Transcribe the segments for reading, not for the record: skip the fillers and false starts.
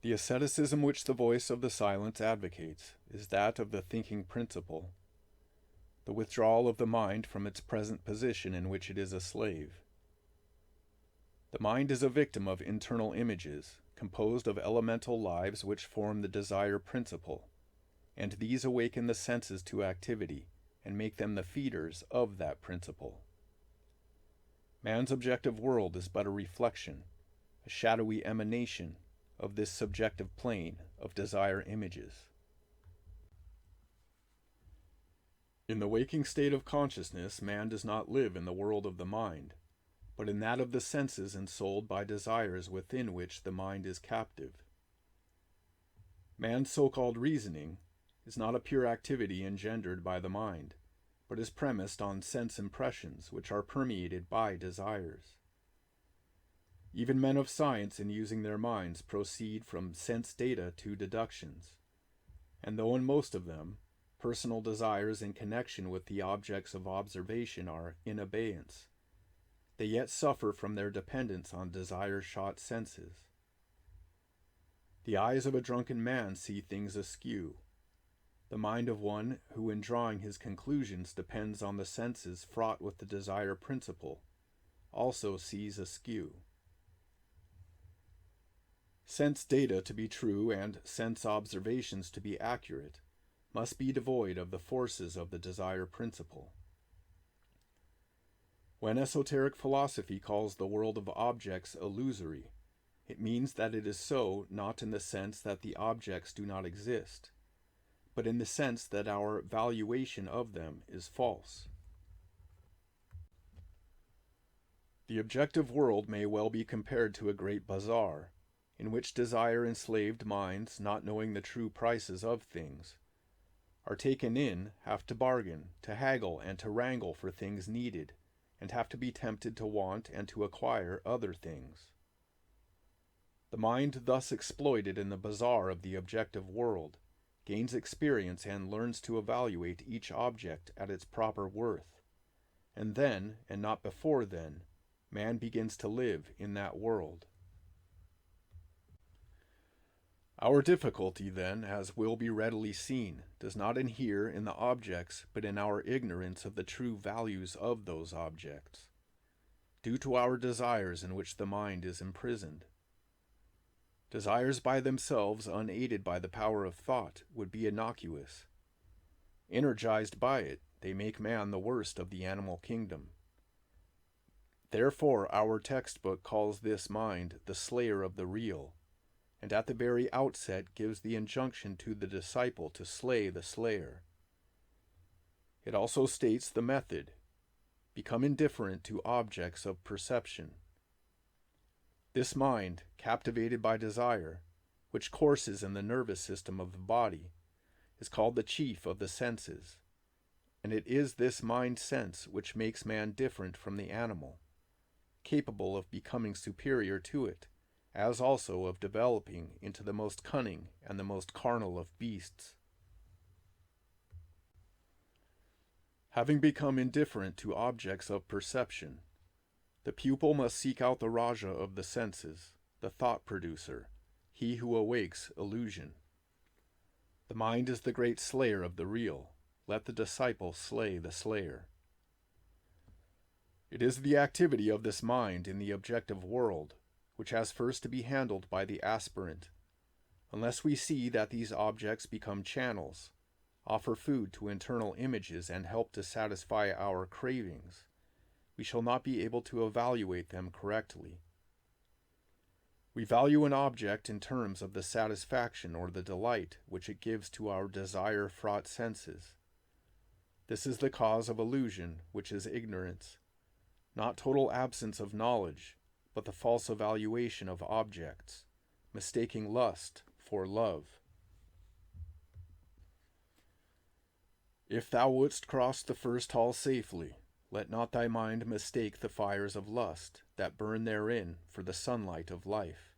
The asceticism which the voice of the silence advocates is that of the thinking principle, the withdrawal of the mind from its present position in which it is a slave. The mind is a victim of internal images, composed of elemental lives which form the desire principle, and these awaken the senses to activity and make them the feeders of that principle. Man's objective world is but a reflection, a shadowy emanation of this subjective plane of desire images. In the waking state of consciousness, man does not live in the world of the mind, but in that of the senses ensouled by desires within which the mind is captive. Man's so-called reasoning is not a pure activity engendered by the mind, but is premised on sense impressions which are permeated by desires. Even men of science in using their minds proceed from sense data to deductions, and though in most of them, personal desires in connection with the objects of observation are in abeyance, they yet suffer from their dependence on desire-shot senses. The eyes of a drunken man see things askew. The mind of one who in drawing his conclusions depends on the senses fraught with the desire principle also sees askew. Sense data to be true and sense observations to be accurate must be devoid of the forces of the desire principle. When esoteric philosophy calls the world of objects illusory, it means that it is so not in the sense that the objects do not exist, but in the sense that our valuation of them is false. The objective world may well be compared to a great bazaar, in which desire-enslaved minds, not knowing the true prices of things, are taken in, have to bargain, to haggle, and to wrangle for things needed, and have to be tempted to want and to acquire other things. The mind thus exploited in the bazaar of the objective world gains experience and learns to evaluate each object at its proper worth, and then, and not before then, man begins to live in that world. Our difficulty, then, as will be readily seen, does not inhere in the objects, but in our ignorance of the true values of those objects, due to our desires in which the mind is imprisoned. Desires by themselves, unaided by the power of thought, would be innocuous. Energized by it, they make man the worst of the animal kingdom. Therefore, our textbook calls this mind the slayer of the real, and at the very outset gives the injunction to the disciple to slay the slayer. It also states the method: become indifferent to objects of perception. This mind, captivated by desire, which courses in the nervous system of the body, is called the chief of the senses, and it is this mind sense which makes man different from the animal, capable of becoming superior to it, as also of developing into the most cunning and the most carnal of beasts. Having become indifferent to objects of perception, the pupil must seek out the Raja of the senses, the thought producer, he who awakes illusion. The mind is the great slayer of the real. Let the disciple slay the slayer. It is the activity of this mind in the objective world which has first to be handled by the aspirant. Unless we see that these objects become channels, offer food to internal images, and help to satisfy our cravings, we shall not be able to evaluate them correctly. We value an object in terms of the satisfaction or the delight which it gives to our desire-fraught senses. This is the cause of illusion, which is ignorance, not total absence of knowledge, but the false evaluation of objects, mistaking lust for love. If thou wouldst cross the first hall safely, let not thy mind mistake the fires of lust that burn therein for the sunlight of life.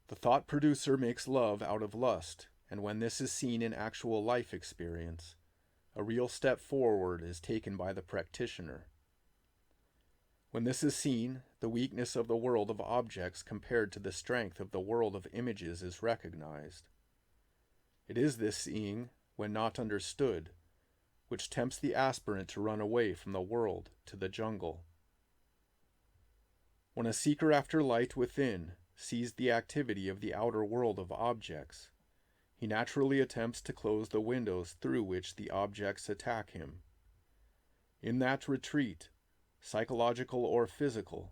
The thought producer makes love out of lust, and when this is seen in actual life experience, a real step forward is taken by the practitioner. When this is seen, the weakness of the world of objects compared to the strength of the world of images is recognized. It is this seeing, when not understood, which tempts the aspirant to run away from the world to the jungle. When a seeker after light within sees the activity of the outer world of objects, he naturally attempts to close the windows through which the objects attack him. In that retreat, psychological or physical,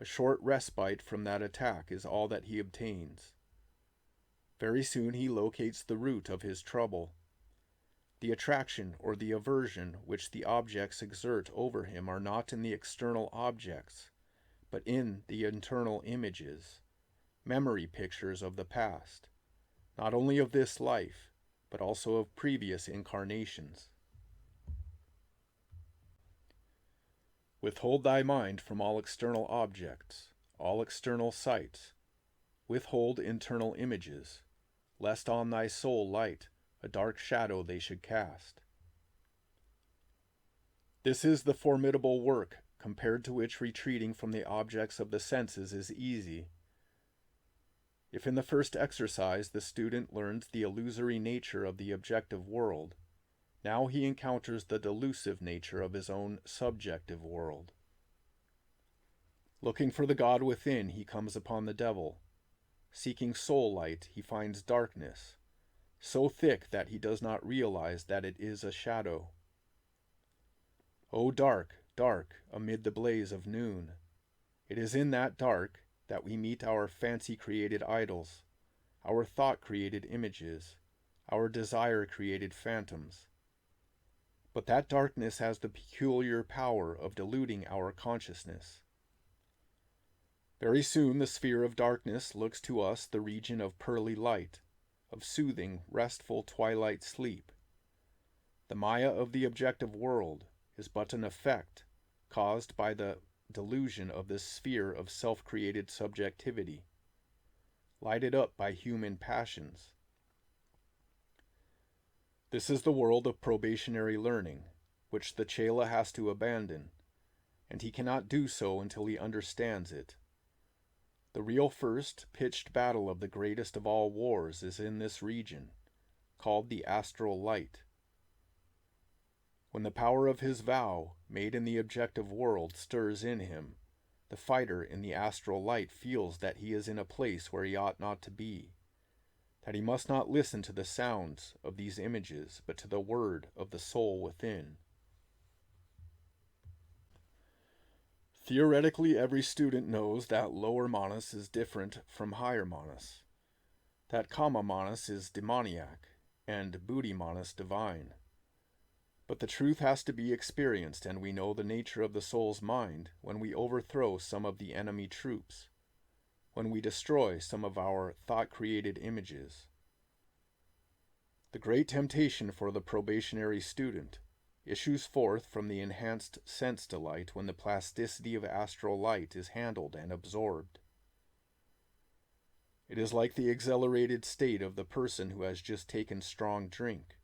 a short respite from that attack is all that he obtains. Very soon he locates the root of his trouble. The attraction or the aversion which the objects exert over him are not in the external objects, but in the internal images, memory pictures of the past, not only of this life, but also of previous incarnations. Withhold thy mind from all external objects, all external sights. Withhold internal images, lest on thy soul light a dark shadow they should cast. This is the formidable work, compared to which retreating from the objects of the senses is easy. If in the first exercise the student learns the illusory nature of the objective world, now he encounters the delusive nature of his own subjective world. Looking for the God within, he comes upon the devil. Seeking soul light, he finds darkness, so thick that he does not realize that it is a shadow. O dark, dark, amid the blaze of noon, it is in that dark that we meet our fancy-created idols, our thought-created images, our desire-created phantoms. But that darkness has the peculiar power of diluting our consciousness. Very soon the sphere of darkness looks to us the region of pearly light, of soothing, restful twilight sleep. The Maya of the objective world is but an effect caused by the delusion of this sphere of self-created subjectivity, lighted up by human passions. This is the world of probationary learning, which the chela has to abandon, and he cannot do so until he understands it. The real first pitched battle of the greatest of all wars is in this region, called the astral light. When the power of his vow, made in the objective world, stirs in him, the fighter in the astral light feels that he is in a place where he ought not to be, that he must not listen to the sounds of these images, but to the word of the soul within. Theoretically, every student knows that lower manas is different from higher manas, that kama manas is demoniac, and buddhi manas divine. But the truth has to be experienced, and we know the nature of the soul's mind when we overthrow some of the enemy troops, when we destroy some of our thought-created images. The great temptation for the probationary student issues forth from the enhanced sense delight when the plasticity of astral light is handled and absorbed. It is like the exhilarated state of the person who has just taken strong drink.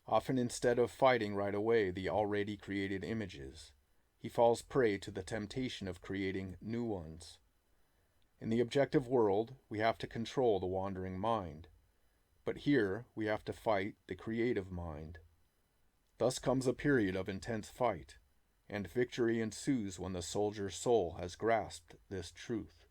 Often, instead of fighting right away the already created images, he falls prey to the temptation of creating new ones. In the objective world, we have to control the wandering mind, but here we have to fight the creative mind. Thus comes a period of intense fight, and victory ensues when the soldier's soul has grasped this truth.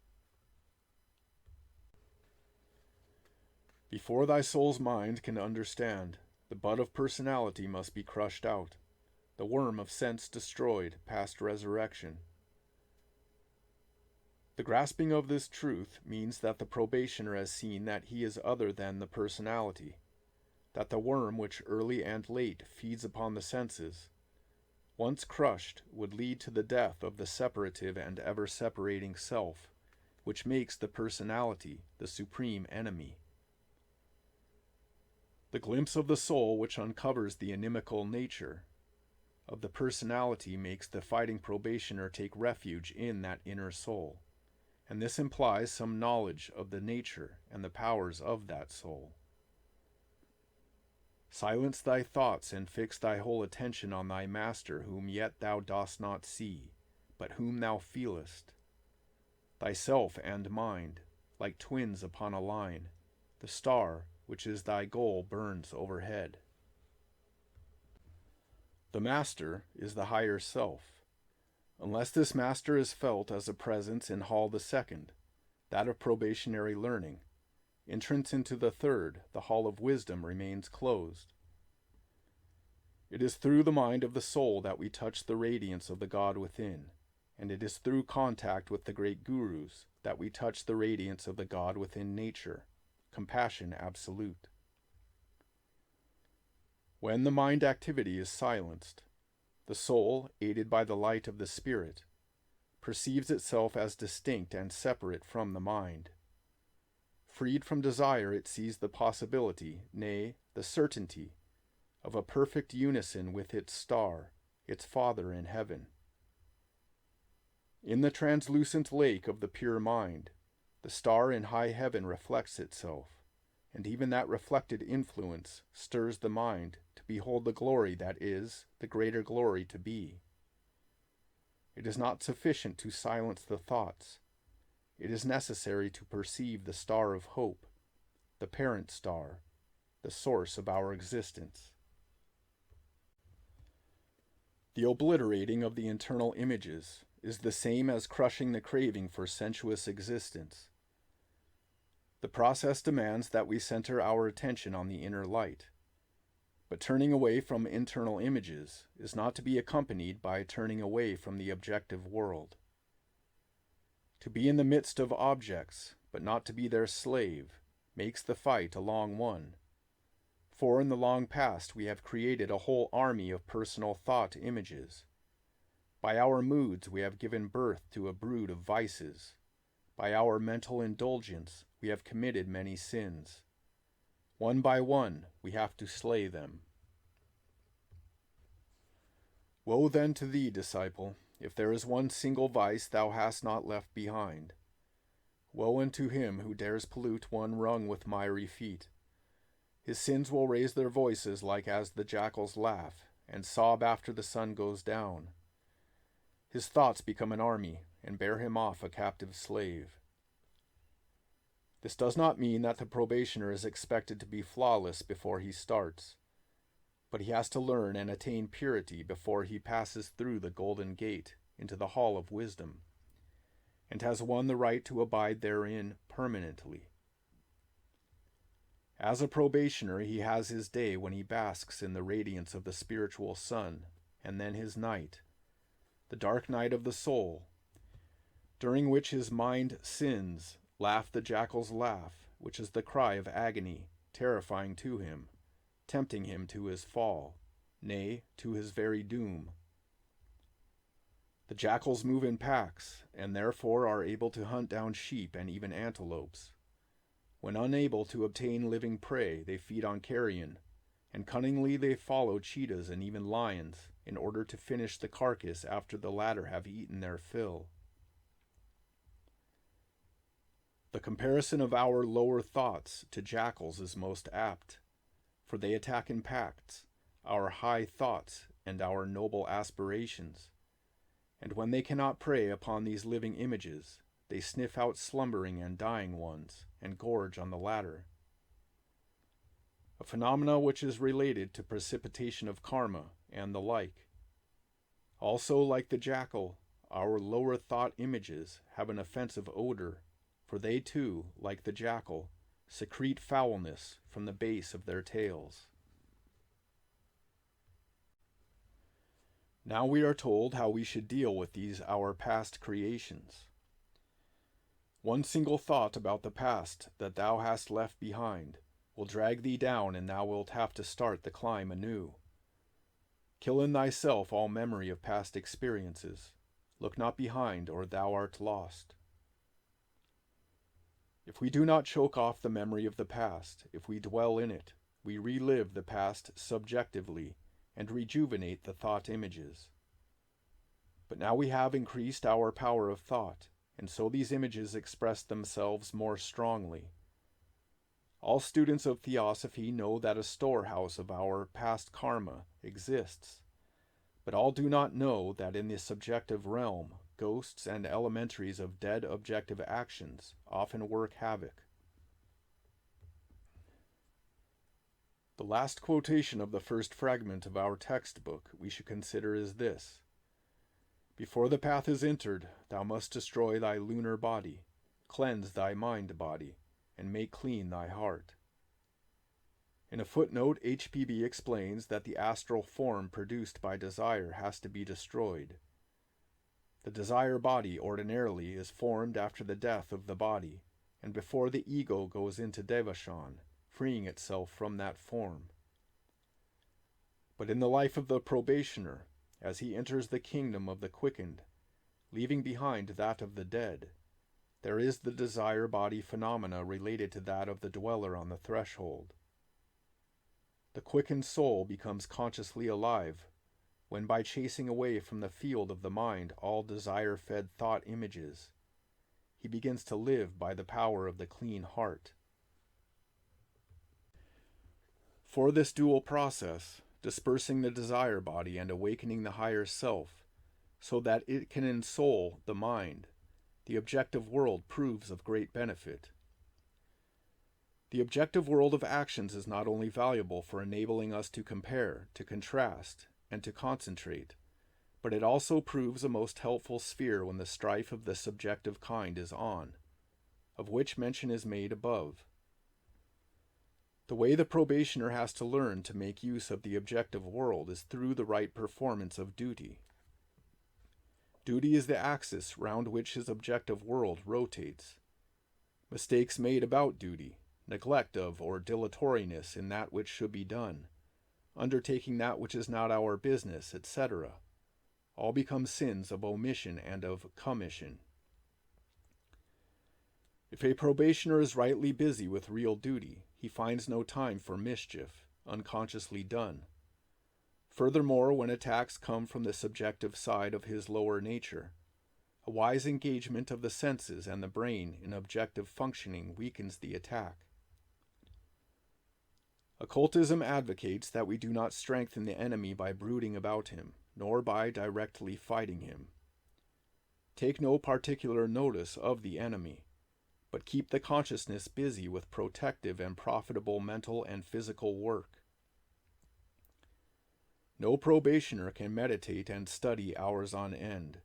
Before thy soul's mind can understand, the bud of personality must be crushed out, the worm of sense destroyed past resurrection. The grasping of this truth means that the probationer has seen that he is other than the personality, that the worm which early and late feeds upon the senses, once crushed, would lead to the death of the separative and ever-separating self, which makes the personality the supreme enemy. The glimpse of the soul which uncovers the inimical nature of the personality makes the fighting probationer take refuge in that inner soul, and this implies some knowledge of the nature and the powers of that soul. Silence thy thoughts and fix thy whole attention on thy master whom yet thou dost not see, but whom thou feelest. Thyself and mind, like twins upon a line, the star, which is thy goal, burns overhead. The master is the higher self. Unless this master is felt as a presence in Hall the Second, that of probationary learning, entrance into the third, the Hall of Wisdom, remains closed. It is through the mind of the soul that we touch the radiance of the God within, and it is through contact with the great gurus that we touch the radiance of the God within nature, compassion absolute. When the mind activity is silenced, the soul, aided by the light of the Spirit, perceives itself as distinct and separate from the mind. Freed from desire, it sees the possibility, nay, the certainty, of a perfect unison with its star, its Father in heaven. In the translucent lake of the pure mind, the star in high heaven reflects itself, and even that reflected influence stirs the mind to behold the glory that is the greater glory to be. It is not sufficient to silence the thoughts. It is necessary to perceive the star of hope, the parent star, the source of our existence. The obliterating of the internal images is the same as crushing the craving for sensuous existence. The process demands that we center our attention on the inner light. But turning away from internal images is not to be accompanied by turning away from the objective world. To be in the midst of objects, but not to be their slave, makes the fight a long one. For in the long past we have created a whole army of personal thought images. By our moods we have given birth to a brood of vices. By our mental indulgence we have committed many sins. One by one we have to slay them. Woe then to thee, disciple, if there is one single vice thou hast not left behind. Woe unto him who dares pollute one rung with miry feet. His sins will raise their voices like as the jackals laugh, and sob after the sun goes down. His thoughts become an army, and bear him off a captive slave. This does not mean that the probationer is expected to be flawless before he starts, but he has to learn and attain purity before he passes through the golden gate into the hall of wisdom, and has won the right to abide therein permanently. As a probationer, he has his day when he basks in the radiance of the spiritual sun, and then his night, the dark night of the soul, during which his mind sins, laugh the jackal's laugh, which is the cry of agony, terrifying to him, tempting him to his fall, nay, to his very doom. The jackals move in packs, and therefore are able to hunt down sheep and even antelopes. When unable to obtain living prey, they feed on carrion, and cunningly they follow cheetahs and even lions in order to finish the carcass after the latter have eaten their fill. The comparison of our lower thoughts to jackals is most apt, for they attack in packs our high thoughts and our noble aspirations, and when they cannot prey upon these living images, they sniff out slumbering and dying ones, and gorge on the latter. A phenomena which is related to precipitation of karma and the like. Also, like the jackal, our lower thought images have an offensive odor, for they too, like the jackal, secrete foulness from the base of their tails. Now we are told how we should deal with these our past creations. One single thought about the past that thou hast left behind will drag thee down, and thou wilt have to start the climb anew. Kill in thyself all memory of past experiences. Look not behind, or thou art lost. If we do not choke off the memory of the past, if we dwell in it, we relive the past subjectively and rejuvenate the thought images. But now we have increased our power of thought, and so these images express themselves more strongly. All students of theosophy know that a storehouse of our past karma exists, but all do not know that in the subjective realm ghosts, and elementaries of dead objective actions often work havoc. The last quotation of the first fragment of our textbook we should consider is this: "Before the path is entered, thou must destroy thy lunar body, cleanse thy mind body, and make clean thy heart." In a footnote, HPB explains that the astral form produced by desire has to be destroyed. The desire body ordinarily is formed after the death of the body, and before the ego goes into devachan, freeing itself from that form. But in the life of the probationer, as he enters the kingdom of the quickened, leaving behind that of the dead, there is the desire body phenomena related to that of the dweller on the threshold. The quickened soul becomes consciously alive when, by chasing away from the field of the mind all desire-fed thought images, he begins to live by the power of the clean heart. For this dual process, dispersing the desire body and awakening the higher self, so that it can ensoul the mind, the objective world proves of great benefit. The objective world of actions is not only valuable for enabling us to compare, to contrast, and to concentrate, but it also proves a most helpful sphere when the strife of the subjective kind is on, of which mention is made above. The way the probationer has to learn to make use of the objective world is through the right performance of duty. Duty is the axis round which his objective world rotates. Mistakes made about duty, neglect of or dilatoriness in that which should be done, undertaking that which is not our business, etc., all become sins of omission and of commission. If a probationer is rightly busy with real duty, he finds no time for mischief, unconsciously done. Furthermore, when attacks come from the subjective side of his lower nature, a wise engagement of the senses and the brain in objective functioning weakens the attack. Occultism advocates that we do not strengthen the enemy by brooding about him, nor by directly fighting him. Take no particular notice of the enemy, but keep the consciousness busy with protective and profitable mental and physical work. No probationer can meditate and study hours on end,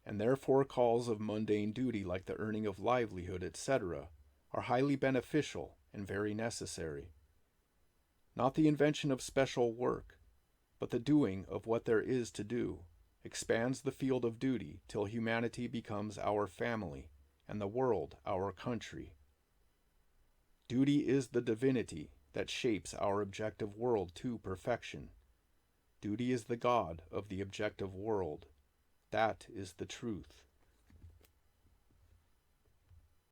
and therefore calls of mundane duty like the earning of livelihood, etc., are highly beneficial and very necessary. Not the invention of special work, but the doing of what there is to do, expands the field of duty till humanity becomes our family, and the world our country. Duty is the divinity that shapes our objective world to perfection. Duty is the God of the objective world. That is the truth.